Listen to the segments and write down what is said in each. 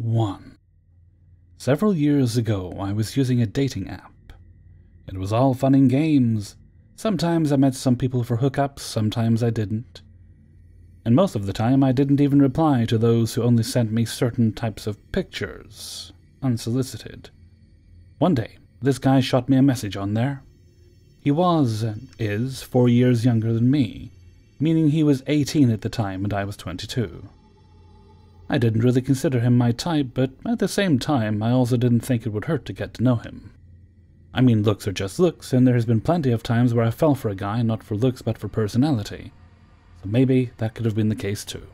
1. Several years ago, I was using a dating app. It was all fun and games. Sometimes I met some people for hookups, sometimes I didn't. And most of the time, I didn't even reply to those who only sent me certain types of pictures, unsolicited. One day, this guy shot me a message on there. He was, and is, 4 years younger than me, meaning he was 18 at the time and I was 22. I didn't really consider him my type, but at the same time, I also didn't think it would hurt to get to know him. I mean, looks are just looks, and there has been plenty of times where I fell for a guy not for looks but for personality. So maybe that could have been the case too.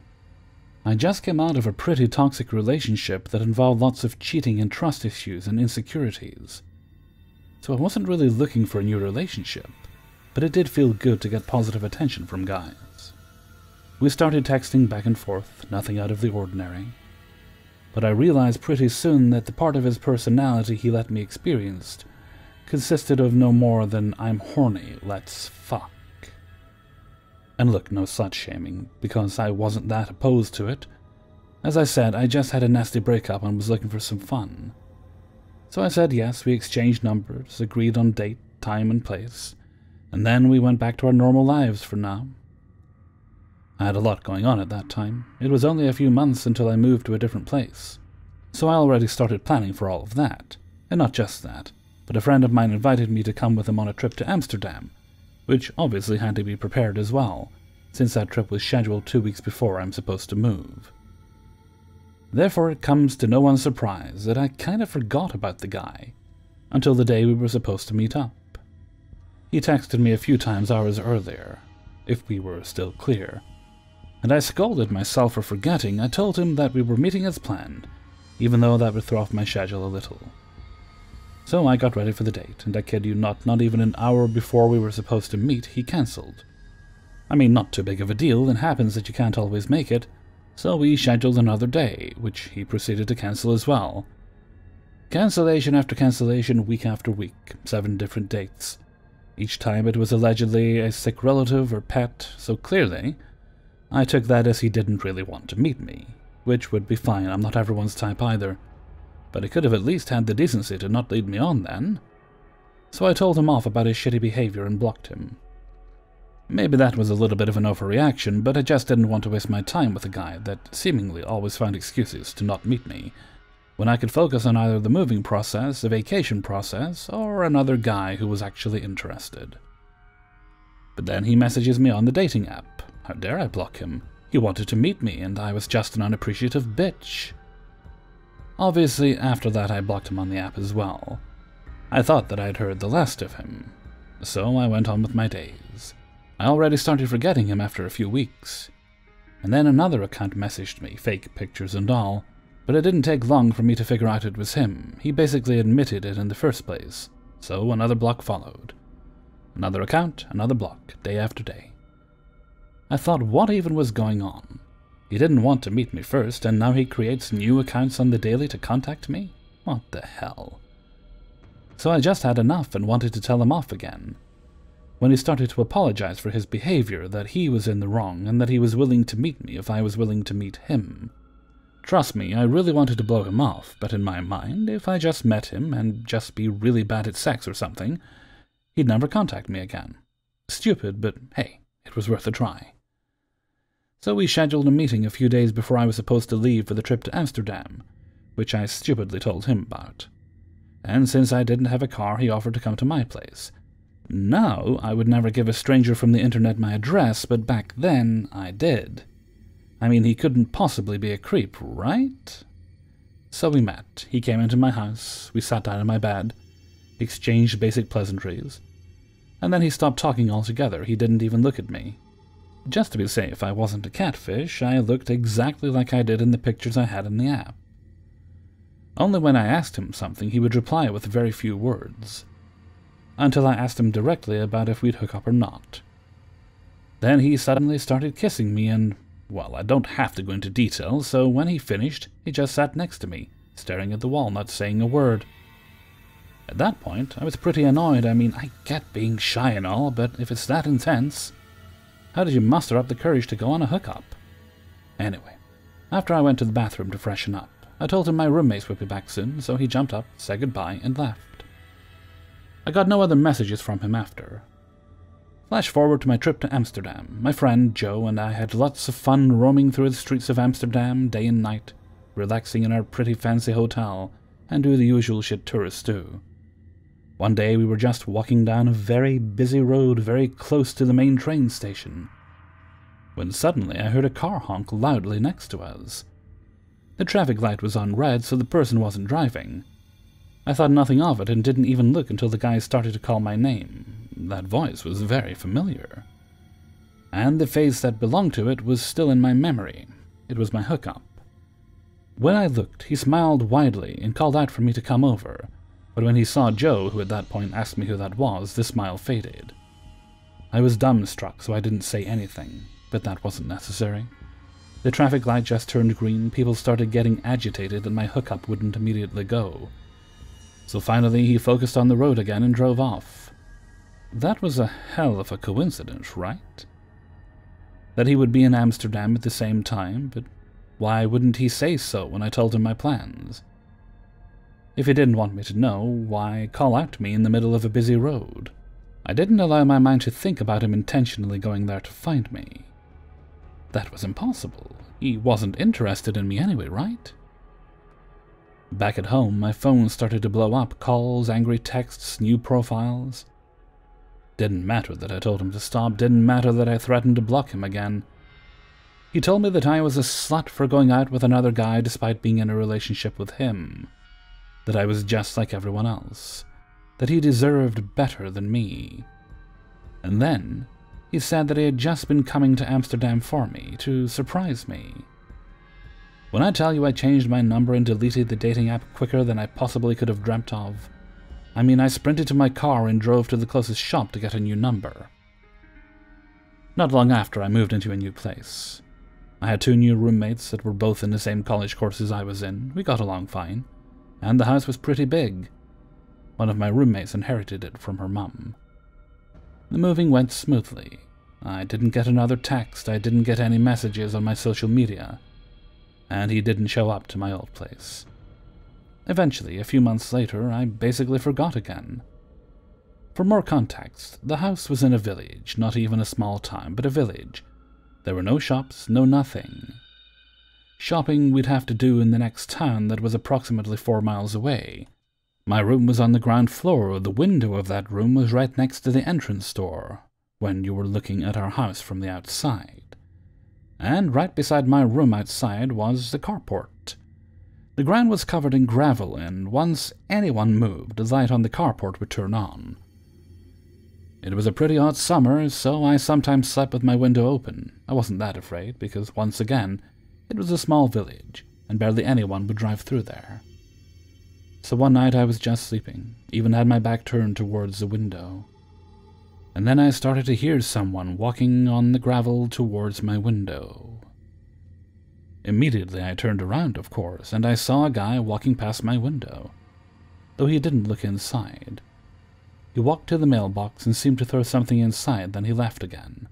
I just came out of a pretty toxic relationship that involved lots of cheating and trust issues and insecurities. So I wasn't really looking for a new relationship, but it did feel good to get positive attention from guys. We started texting back and forth, nothing out of the ordinary. But I realized pretty soon that the part of his personality he let me experience consisted of no more than "I'm horny, let's fuck." And look, no slut-shaming, because I wasn't that opposed to it. As I said, I just had a nasty breakup and was looking for some fun. So I said yes, we exchanged numbers, agreed on date, time and place, and then we went back to our normal lives for now. I had a lot going on at that time. It was only a few months until I moved to a different place. So I already started planning for all of that. And not just that, but a friend of mine invited me to come with him on a trip to Amsterdam, which obviously had to be prepared as well, since that trip was scheduled 2 weeks before I'm supposed to move. Therefore it comes to no one's surprise that I kind of forgot about the guy, until the day we were supposed to meet up. He texted me a few times hours earlier, if we were still clear, and I scolded myself for forgetting. I told him that we were meeting as planned, even though that would throw off my schedule a little. So I got ready for the date, and I kid you not even an hour before we were supposed to meet, he cancelled. I mean, not too big of a deal, it happens that you can't always make it, so we scheduled another day, which he proceeded to cancel as well. Cancellation after cancellation, week after week, 7 different dates. Each time it was allegedly a sick relative or pet, so clearly, I took that as he didn't really want to meet me, which would be fine, I'm not everyone's type either. But he could have at least had the decency to not lead me on then. So I told him off about his shitty behavior and blocked him. Maybe that was a little bit of an overreaction, but I just didn't want to waste my time with a guy that seemingly always found excuses to not meet me, when I could focus on either the moving process, the vacation process, or another guy who was actually interested. But then he messages me on the dating app. How dare I block him? He wanted to meet me, and I was just an unappreciative bitch. Obviously, after that I blocked him on the app as well. I thought that I'd heard the last of him, so I went on with my days. I already started forgetting him after a few weeks. And then another account messaged me, fake pictures and all, but it didn't take long for me to figure out it was him. He basically admitted it in the first place, so another block followed. Another account, another block, day after day. I thought, what even was going on? He didn't want to meet me first, and now he creates new accounts on the daily to contact me? What the hell? So I just had enough and wanted to tell him off again, when he started to apologize for his behavior, that he was in the wrong, and that he was willing to meet me if I was willing to meet him. Trust me, I really wanted to blow him off, but in my mind, if I just met him and just be really bad at sex or something, he'd never contact me again. Stupid, but hey, it was worth a try. So we scheduled a meeting a few days before I was supposed to leave for the trip to Amsterdam, which I stupidly told him about. And since I didn't have a car, he offered to come to my place. Now, I would never give a stranger from the internet my address, but back then, I did. I mean, he couldn't possibly be a creep, right? So we met. He came into my house, we sat down in my bed, exchanged basic pleasantries, and then he stopped talking altogether. He didn't even look at me. Just to be safe, I wasn't a catfish. I looked exactly like I did in the pictures I had in the app. Only when I asked him something, he would reply with very few words, until I asked him directly about if we'd hook up or not. Then he suddenly started kissing me and, well, I don't have to go into detail, so when he finished, he just sat next to me, staring at the wall, not saying a word. At that point, I was pretty annoyed. I mean, I get being shy and all, but if it's that intense, how did you muster up the courage to go on a hookup? Anyway, after I went to the bathroom to freshen up, I told him my roommates would be back soon, so he jumped up, said goodbye, and left. I got no other messages from him after. Flash forward to my trip to Amsterdam. My friend Joe and I had lots of fun roaming through the streets of Amsterdam day and night, relaxing in our pretty fancy hotel, and do the usual shit tourists do. One day we were just walking down a very busy road very close to the main train station, when suddenly I heard a car honk loudly next to us. The traffic light was on red, so the person wasn't driving. I thought nothing of it and didn't even look until the guy started to call my name. That voice was very familiar. And the face that belonged to it was still in my memory. It was my hookup. When I looked, he smiled widely and called out for me to come over, but when he saw Joe, who at that point asked me who that was, the smile faded. I was dumbstruck, so I didn't say anything, but that wasn't necessary. The traffic light just turned green, people started getting agitated, and my hookup wouldn't immediately go. So finally he focused on the road again and drove off. That was a hell of a coincidence, right? That he would be in Amsterdam at the same time, but why wouldn't he say so when I told him my plans? If he didn't want me to know, why call out to me in the middle of a busy road? I didn't allow my mind to think about him intentionally going there to find me. That was impossible. He wasn't interested in me anyway, right? Back at home, my phone started to blow up. Calls, angry texts, new profiles. Didn't matter that I told him to stop. Didn't matter that I threatened to block him again. He told me that I was a slut for going out with another guy despite being in a relationship with him. That I was just like everyone else. That he deserved better than me. And then he said that he had just been coming to Amsterdam for me, to surprise me. When I tell you I changed my number and deleted the dating app quicker than I possibly could have dreamt of, I mean I sprinted to my car and drove to the closest shop to get a new number. Not long after, I moved into a new place. I had 2 new roommates that were both in the same college courses I was in. We got along fine, and the house was pretty big. One of my roommates inherited it from her mum. The moving went smoothly. I didn't get another text, I didn't get any messages on my social media, and he didn't show up to my old place. Eventually, a few months later, I basically forgot again. For more context, the house was in a village, not even a small town, but a village. There were no shops, no nothing. Shopping we'd have to do in the next town that was approximately 4 miles away. My room was on the ground floor. The window of that room was right next to the entrance door, when you were looking at our house from the outside. And right beside my room outside was the carport. The ground was covered in gravel, and once anyone moved, the light on the carport would turn on. It was a pretty hot summer, so I sometimes slept with my window open. I wasn't that afraid, because once again, it was a small village, and barely anyone would drive through there. So one night I was just sleeping, even had my back turned towards the window. And then I started to hear someone walking on the gravel towards my window. Immediately I turned around, of course, and I saw a guy walking past my window, though he didn't look inside. He walked to the mailbox and seemed to throw something inside, then he left again.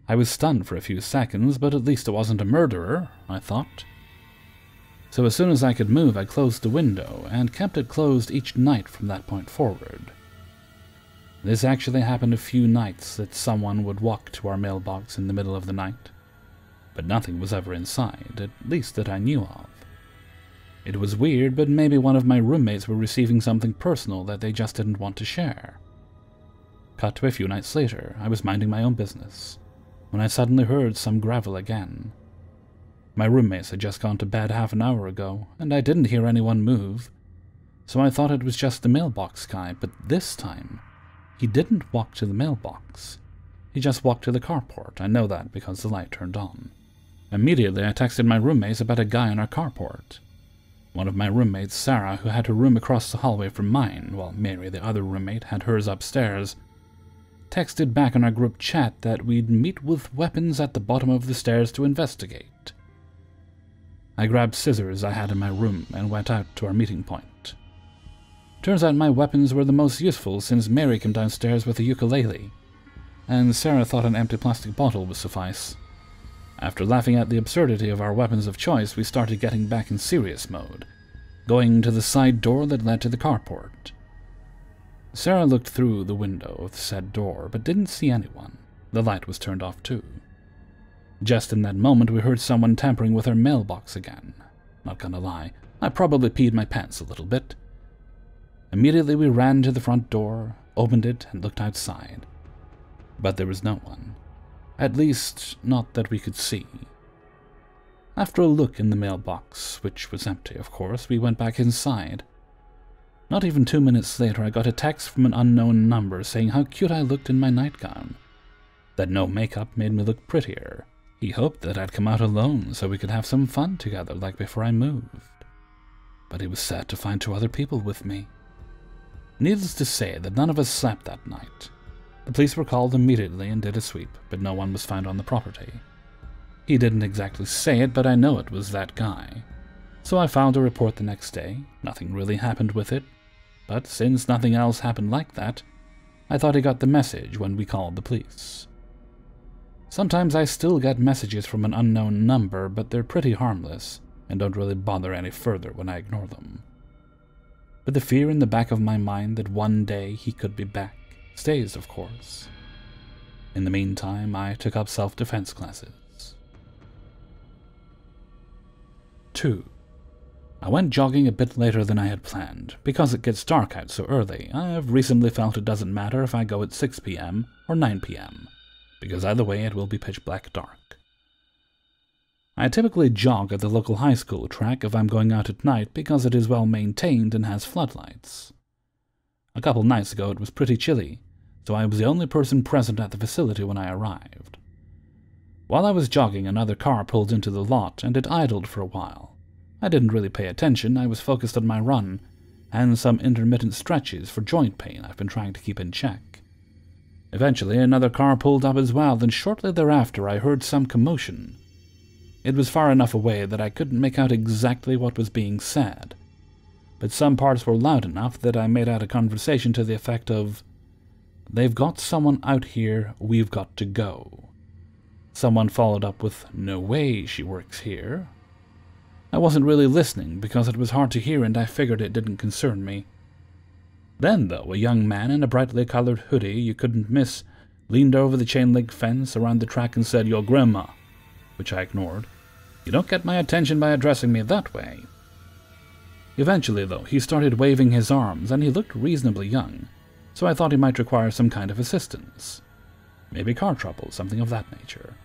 I was stunned for a few seconds, but at least it wasn't a murderer, I thought. So as soon as I could move, I closed the window, and kept it closed each night from that point forward. This actually happened a few nights, that someone would walk to our mailbox in the middle of the night, but nothing was ever inside, at least that I knew of. It was weird, but maybe one of my roommates were receiving something personal that they just didn't want to share. Cut to a few nights later, I was minding my own business, when I suddenly heard some gravel again. My roommates had just gone to bed half an hour ago, and I didn't hear anyone move, so I thought it was just the mailbox guy, but this time, he didn't walk to the mailbox. He just walked to the carport. I know that because the light turned on. Immediately, I texted my roommates about a guy in our carport. One of my roommates, Sarah, who had her room across the hallway from mine, while Mary, the other roommate, had hers upstairs, texted back on our group chat that we'd meet with weapons at the bottom of the stairs to investigate. I grabbed scissors I had in my room and went out to our meeting point. Turns out my weapons were the most useful since Mary came downstairs with a ukulele, and Sarah thought an empty plastic bottle would suffice. After laughing at the absurdity of our weapons of choice, we started getting back in serious mode, going to the side door that led to the carport. Sarah looked through the window of the said door, but didn't see anyone. The light was turned off too. Just in that moment, we heard someone tampering with our mailbox again. Not gonna lie, I probably peed my pants a little bit. Immediately we ran to the front door, opened it, and looked outside. But there was no one. At least, not that we could see. After a look in the mailbox, which was empty, of course, we went back inside. Not even 2 minutes later, I got a text from an unknown number saying how cute I looked in my nightgown. That no makeup made me look prettier. He hoped that I'd come out alone so we could have some fun together like before I moved. But he was sad to find 2 other people with me. Needless to say that none of us slept that night. The police were called immediately and did a sweep, but no one was found on the property. He didn't exactly say it, but I know it was that guy. So I filed a report the next day. Nothing really happened with it. But since nothing else happened like that, I thought he got the message when we called the police. Sometimes I still get messages from an unknown number, but they're pretty harmless and don't really bother any further when I ignore them. But the fear in the back of my mind that one day he could be back stays, of course. In the meantime, I took up self-defense classes. 2. I went jogging a bit later than I had planned, because it gets dark out so early. I have recently felt it doesn't matter if I go at 6 p.m. or 9 p.m., because either way it will be pitch black dark. I typically jog at the local high school track if I'm going out at night because it is well maintained and has floodlights. A couple nights ago it was pretty chilly, so I was the only person present at the facility when I arrived. While I was jogging, another car pulled into the lot and it idled for a while. I didn't really pay attention, I was focused on my run, and some intermittent stretches for joint pain I've been trying to keep in check. Eventually, another car pulled up as well, and shortly thereafter I heard some commotion. It was far enough away that I couldn't make out exactly what was being said, but some parts were loud enough that I made out a conversation to the effect of, "They've got someone out here, we've got to go." Someone followed up with, "No way she works here." I wasn't really listening because it was hard to hear and I figured it didn't concern me. Then, though, a young man in a brightly colored hoodie you couldn't miss leaned over the chain-link fence around the track and said, "Your grandma," which I ignored. You don't get my attention by addressing me that way. Eventually, though, he started waving his arms and he looked reasonably young, so I thought he might require some kind of assistance. Maybe car trouble, something of that nature.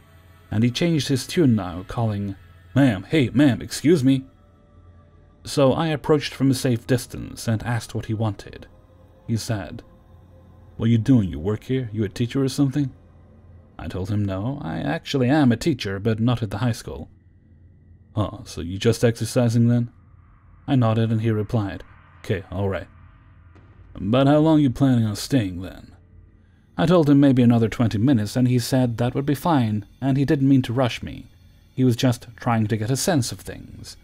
And he changed his tune now, calling, "Ma'am, hey, ma'am, excuse me." So I approached from a safe distance and asked what he wanted. He said, "What you doing? You work here? You a teacher or something?" I told him no, I actually am a teacher, but not at the high school. "Oh, so you just exercising then?" I nodded and he replied, "Okay, alright. But how long you planning on staying then?" I told him maybe another 20 minutes and he said that would be fine, and he didn't mean to rush me. He was just trying to get a sense of things.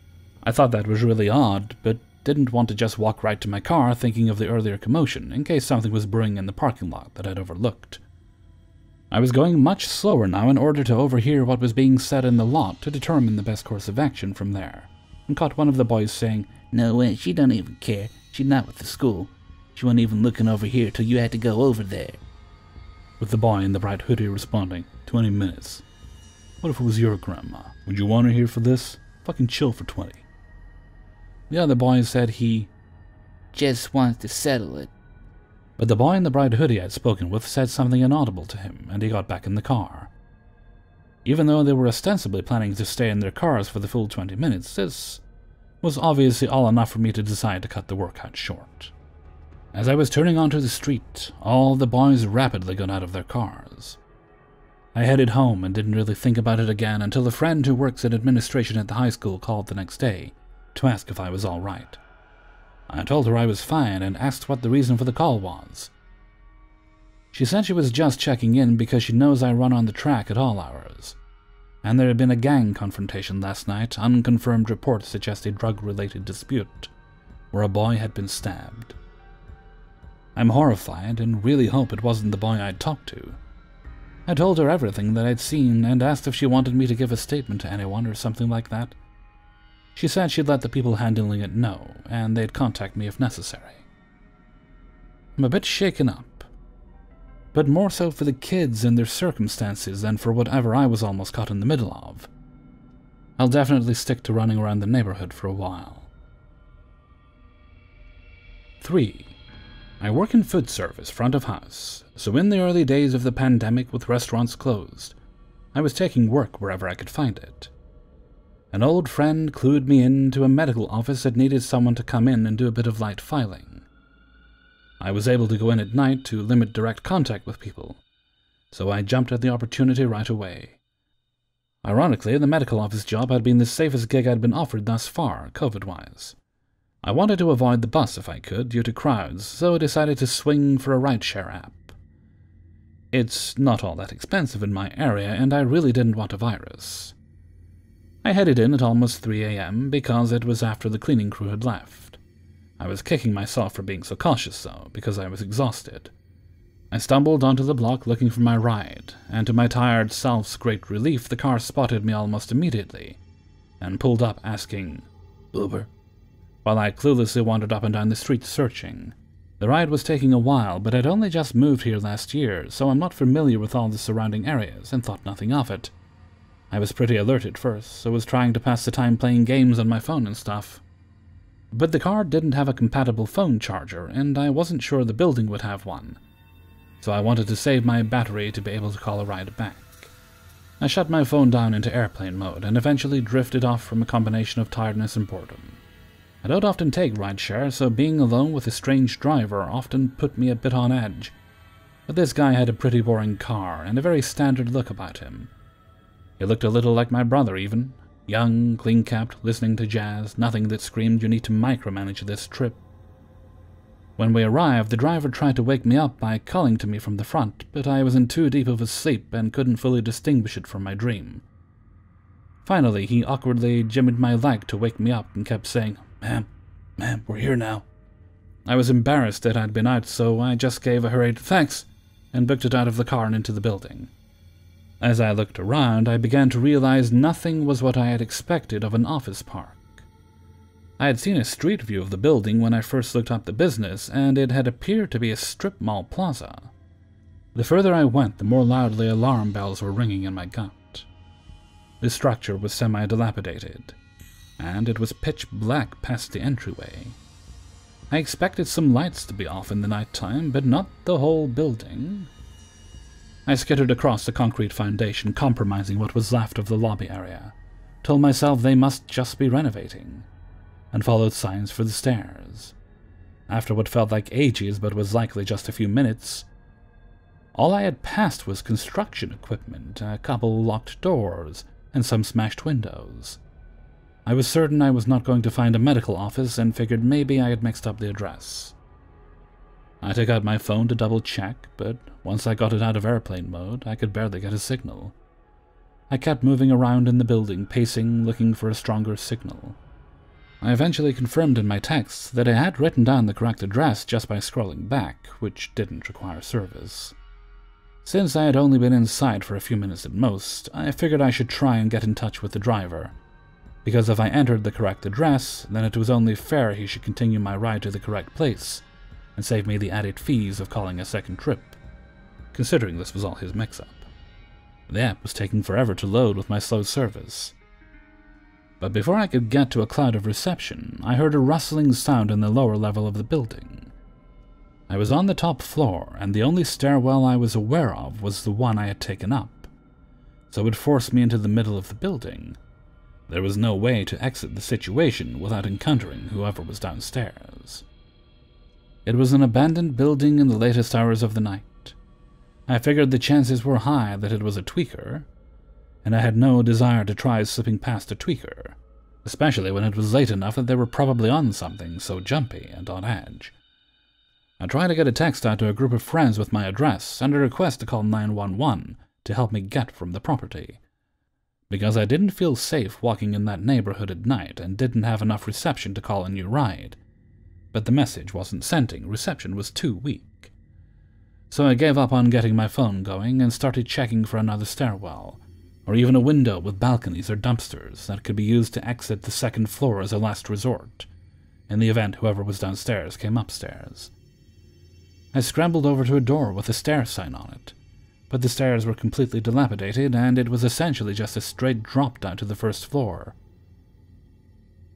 I thought that was really odd, but didn't want to just walk right to my car thinking of the earlier commotion, in case something was brewing in the parking lot that I'd overlooked. I was going much slower now in order to overhear what was being said in the lot to determine the best course of action from there, and caught one of the boys saying, "No way, she don't even care. She's not with the school. She wasn't even looking over here till you had to go over there." With the boy in the bright hoodie responding, 20 minutes. What if it was your grandma? Would you want her here for this? Fucking chill for 20. The other boy said he just wants to settle it. But the boy in the bright hoodie I'd spoken with said something inaudible to him, and he got back in the car. Even though they were ostensibly planning to stay in their cars for the full 20 minutes, this was obviously all enough for me to decide to cut the workout short. As I was turning onto the street, all the boys rapidly got out of their cars. I headed home and didn't really think about it again until a friend who works in administration at the high school called the next day to ask if I was all right. I told her I was fine and asked what the reason for the call was. She said she was just checking in because she knows I run on the track at all hours, and there had been a gang confrontation last night. Unconfirmed reports suggest a drug-related dispute where a boy had been stabbed. I'm horrified and really hope it wasn't the boy I'd talked to. I told her everything that I'd seen and asked if she wanted me to give a statement to anyone or something like that. She said she'd let the people handling it know, and they'd contact me if necessary. I'm a bit shaken up, but more so for the kids and their circumstances than for whatever I was almost caught in the middle of. I'll definitely stick to running around the neighborhood for a while. 3. I work in food service, front of house, so in the early days of the pandemic with restaurants closed, I was taking work wherever I could find it. An old friend clued me into a medical office that needed someone to come in and do a bit of light filing. I was able to go in at night to limit direct contact with people, so I jumped at the opportunity right away. Ironically, the medical office job had been the safest gig I'd been offered thus far, COVID-wise. I wanted to avoid the bus if I could, due to crowds, so I decided to swing for a rideshare app. It's not all that expensive in my area, and I really didn't want a virus. I headed in at almost 3 a.m. because it was after the cleaning crew had left. I was kicking myself for being so cautious, though, because I was exhausted. I stumbled onto the block looking for my ride, and to my tired self's great relief, the car spotted me almost immediately, and pulled up asking, "Uber?" while I cluelessly wandered up and down the street searching. The ride was taking a while, but I'd only just moved here last year, so I'm not familiar with all the surrounding areas, and thought nothing of it. I was pretty alert at first, so was trying to pass the time playing games on my phone and stuff. But the car didn't have a compatible phone charger, and I wasn't sure the building would have one, so I wanted to save my battery to be able to call a ride back. I shut my phone down into airplane mode, and eventually drifted off from a combination of tiredness and boredom. I don't often take rideshare, so being alone with a strange driver often put me a bit on edge. But this guy had a pretty boring car, and a very standard look about him. He looked a little like my brother, even. Young, clean-kept, listening to jazz, nothing that screamed you need to micromanage this trip. When we arrived, the driver tried to wake me up by calling to me from the front, but I was in too deep of a sleep and couldn't fully distinguish it from my dream. Finally, he awkwardly jimmied my leg to wake me up and kept saying, Ma'am, we're here now." I was embarrassed that I'd been out, so I just gave a hurried "thanks" and booked it out of the car and into the building. As I looked around, I began to realize nothing was what I had expected of an office park. I had seen a street view of the building when I first looked up the business, and it had appeared to be a strip mall plaza. The further I went, the more loudly alarm bells were ringing in my gut. The structure was semi-dilapidated, and it was pitch black past the entryway. I expected some lights to be off in the night time, but not the whole building. I skittered across the concrete foundation, compromising what was left of the lobby area, told myself they must just be renovating, and followed signs for the stairs. After what felt like ages but was likely just a few minutes, all I had passed was construction equipment, a couple locked doors, and some smashed windows. I was certain I was not going to find a medical office and figured maybe I had mixed up the address. I took out my phone to double-check, but once I got it out of airplane mode, I could barely get a signal. I kept moving around in the building, pacing, looking for a stronger signal. I eventually confirmed in my texts that I had written down the correct address just by scrolling back, which didn't require service. Since I had only been inside for a few minutes at most, I figured I should try and get in touch with the driver, because if I entered the correct address, then it was only fair he should continue my ride to the correct place, and save me the added fees of calling a second trip, considering this was all his mix-up. The app was taking forever to load with my slow service. But before I could get to a cloud of reception, I heard a rustling sound in the lower level of the building. I was on the top floor, and the only stairwell I was aware of was the one I had taken up, so it forced me into the middle of the building. There was no way to exit the situation without encountering whoever was downstairs. It was an abandoned building in the latest hours of the night. I figured the chances were high that it was a tweaker, and I had no desire to try slipping past a tweaker, especially when it was late enough that they were probably on something so jumpy and on edge. I tried to get a text out to a group of friends with my address and a request to call 911 to help me get from the property, because I didn't feel safe walking in that neighborhood at night and didn't have enough reception to call a new ride. But the message wasn't sending, reception was too weak. So I gave up on getting my phone going and started checking for another stairwell, or even a window with balconies or dumpsters that could be used to exit the second floor as a last resort, in the event whoever was downstairs came upstairs. I scrambled over to a door with a stair sign on it, but the stairs were completely dilapidated and it was essentially just a straight drop down to the first floor.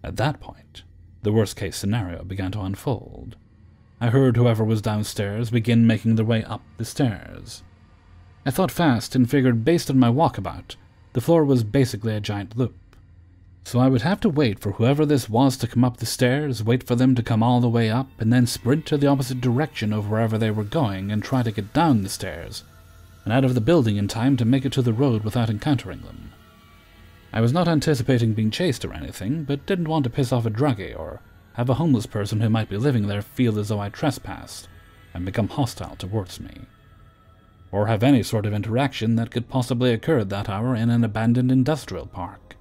At that point, the worst-case scenario began to unfold. I heard whoever was downstairs begin making their way up the stairs. I thought fast and figured based on my walkabout, the floor was basically a giant loop. So I would have to wait for whoever this was to come up the stairs, wait for them to come all the way up, and then sprint to the opposite direction of wherever they were going and try to get down the stairs, and out of the building in time to make it to the road without encountering them. I was not anticipating being chased or anything, but didn't want to piss off a druggie or have a homeless person who might be living there feel as though I trespassed and become hostile towards me, or have any sort of interaction that could possibly occur at that hour in an abandoned industrial park.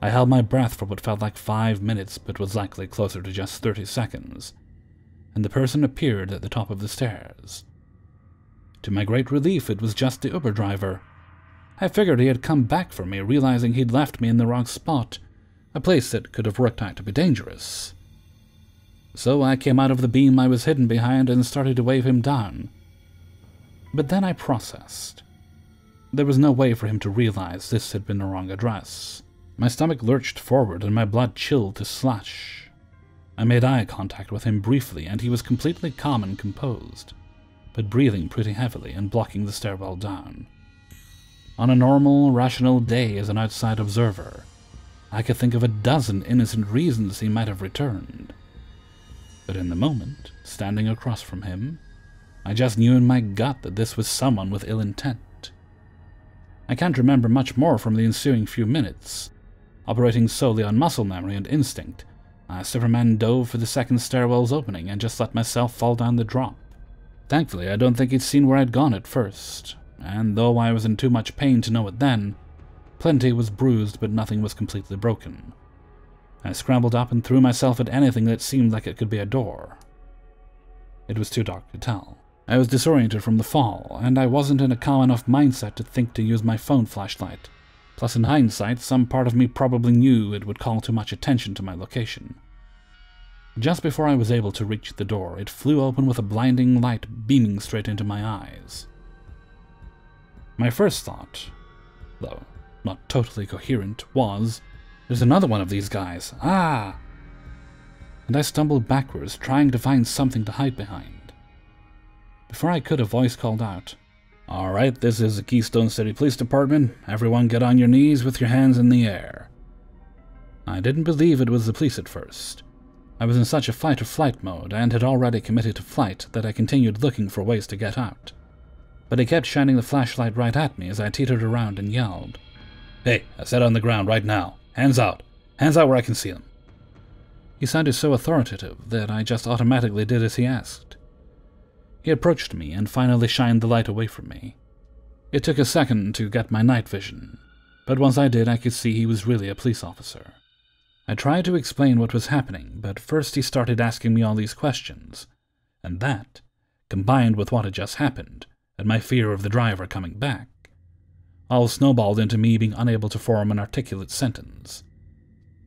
I held my breath for what felt like 5 minutes but was likely closer to just 30 seconds, and the person appeared at the top of the stairs. To my great relief, it was just the Uber driver. I figured he had come back for me, realizing he'd left me in the wrong spot, a place that could have worked out to be dangerous. So I came out of the beam I was hidden behind and started to wave him down. But then I processed. There was no way for him to realize this had been the wrong address. My stomach lurched forward and my blood chilled to slush. I made eye contact with him briefly and he was completely calm and composed, but breathing pretty heavily and blocking the stairwell down. On a normal, rational day as an outside observer, I could think of a dozen innocent reasons he might have returned. But in the moment, standing across from him, I just knew in my gut that this was someone with ill intent. I can't remember much more from the ensuing few minutes. Operating solely on muscle memory and instinct, I Superman dove for the second stairwell's opening and just let myself fall down the drop. Thankfully, I don't think he'd seen where I'd gone at first, and though I was in too much pain to know it then, plenty was bruised but nothing was completely broken. I scrambled up and threw myself at anything that seemed like it could be a door. It was too dark to tell. I was disoriented from the fall, and I wasn't in a calm enough mindset to think to use my phone flashlight. Plus, in hindsight, some part of me probably knew it would call too much attention to my location. Just before I was able to reach the door, it flew open with a blinding light beaming straight into my eyes. My first thought, though not totally coherent, was, "There's another one of these guys. Ah!" And I stumbled backwards, trying to find something to hide behind. Before I could, a voice called out, "All right, this is the Keystone City Police Department. Everyone get on your knees with your hands in the air." I didn't believe it was the police at first. I was in such a fight-or-flight mode and had already committed to flight that I continued looking for ways to get out. But he kept shining the flashlight right at me as I teetered around and yelled, "Hey, I said on the ground right now. Hands out. Hands out where I can see them." He sounded so authoritative that I just automatically did as he asked. He approached me and finally shined the light away from me. It took a second to get my night vision, but once I did, I could see he was really a police officer. I tried to explain what was happening, but first he started asking me all these questions, and that, combined with what had just happened, and my fear of the driver coming back, all snowballed into me being unable to form an articulate sentence.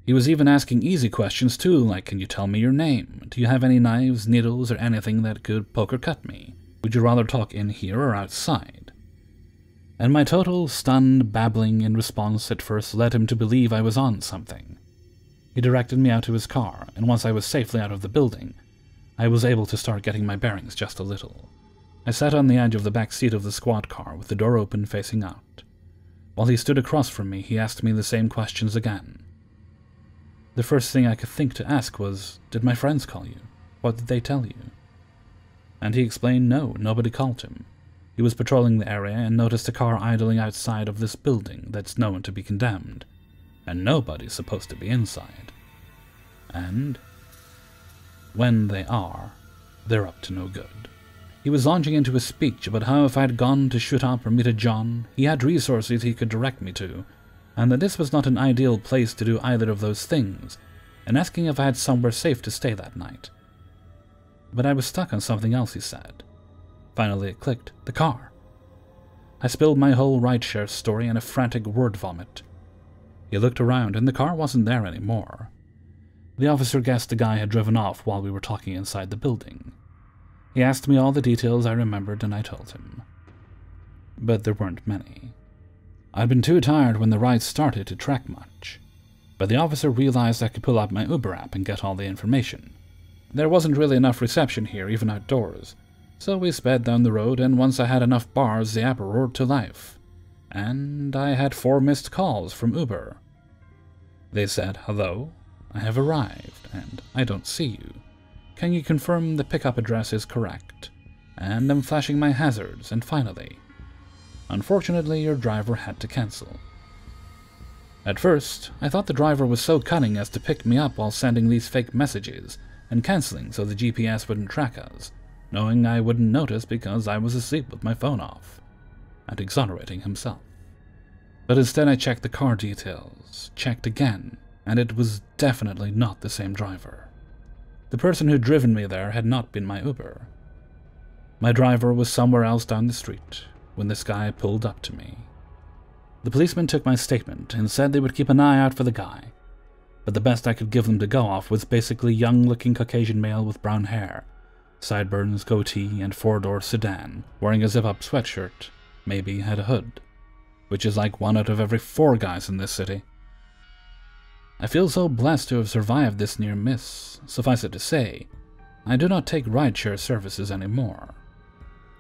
He was even asking easy questions too, like, "Can you tell me your name? Do you have any knives, needles, or anything that could poke or cut me? Would you rather talk in here or outside?" And my total stunned babbling in response at first led him to believe I was on something. He directed me out to his car, and once I was safely out of the building, I was able to start getting my bearings just a little. I sat on the edge of the back seat of the squad car with the door open facing out. While he stood across from me, he asked me the same questions again. The first thing I could think to ask was, "Did my friends call you? What did they tell you?" And he explained no, nobody called him. He was patrolling the area and noticed a car idling outside of this building that's known to be condemned, and nobody's supposed to be inside. And when they are, they're up to no good. He was launching into a speech about how if I had gone to shoot up or meet a John, he had resources he could direct me to, and that this was not an ideal place to do either of those things, and asking if I had somewhere safe to stay that night. but I was stuck on something else he said. Finally it clicked. The car. I spilled my whole rideshare story in a frantic word vomit. He looked around, and the car wasn't there anymore. The officer guessed the guy had driven off while we were talking inside the building. He asked me all the details I remembered, and I told him. But there weren't many. I'd been too tired when the ride started to track much. But the officer realized I could pull up my Uber app and get all the information. There wasn't really enough reception here, even outdoors, so we sped down the road, and once I had enough bars, the app roared to life. And I had 4 missed calls from Uber. They said, "Hello, I have arrived, and I don't see you. Can you confirm the pickup address is correct? And I'm flashing my hazards, and finally, unfortunately your driver had to cancel." At first, I thought the driver was so cunning as to pick me up while sending these fake messages, and cancelling so the GPS wouldn't track us, knowing I wouldn't notice because I was asleep with my phone off, and exonerating himself. But instead I checked the car details, checked again, and it was definitely not the same driver. The person who'd driven me there had not been my Uber. My driver was somewhere else down the street when this guy pulled up to me. The policeman took my statement and said they would keep an eye out for the guy, but the best I could give them to go off was basically young-looking Caucasian male with brown hair, sideburns, goatee, and 4-door sedan, wearing a zip-up sweatshirt, maybe had a hood, which is like 1 out of every 4 guys in this city. I feel so blessed to have survived this near miss. Suffice it to say, I do not take rideshare services anymore.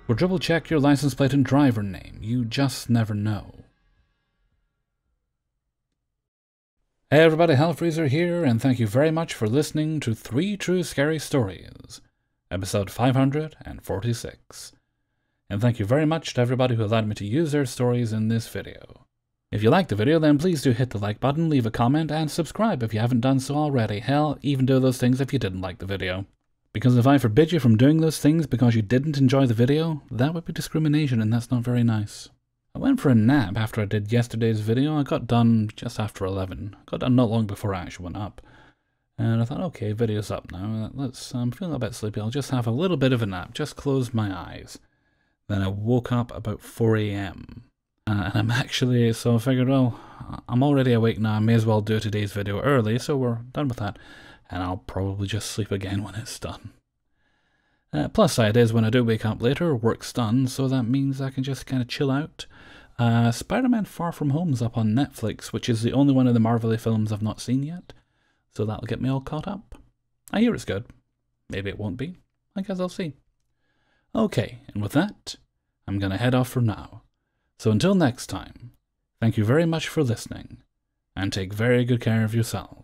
Quadruple check your license plate and driver name, you just never know. Hey everybody, Hellfreezer here, and thank you very much for listening to 3 True Scary Stories, episode 546. And thank you very much to everybody who allowed me to use their stories in this video. If you liked the video, then please do hit the like button, leave a comment, and subscribe if you haven't done so already. Hell, even do those things if you didn't like the video. Because if I forbid you from doing those things because you didn't enjoy the video, that would be discrimination, and that's not very nice. I went for a nap after I did yesterday's video. I got done just after 11. I got done not long before I actually went up. And I thought, okay, video's up now. I'm feeling a bit sleepy. I'll just have a little bit of a nap. Just close my eyes. Then I woke up about 4 a.m. And I'm actually, so I figured, well, I'm already awake now. I may as well do today's video early, so we're done with that. And I'll probably just sleep again when it's done. Plus side is when I do wake up later, work's done, so that means I can just kind of chill out. Spider-Man Far From Home's up on Netflix, which is the only one of the Marvel films I've not seen yet. So that'll get me all caught up. I hear it's good. Maybe it won't be. I guess I'll see. Okay, and with that, I'm going to head off for now. So until next time, thank you very much for listening, and take very good care of yourselves.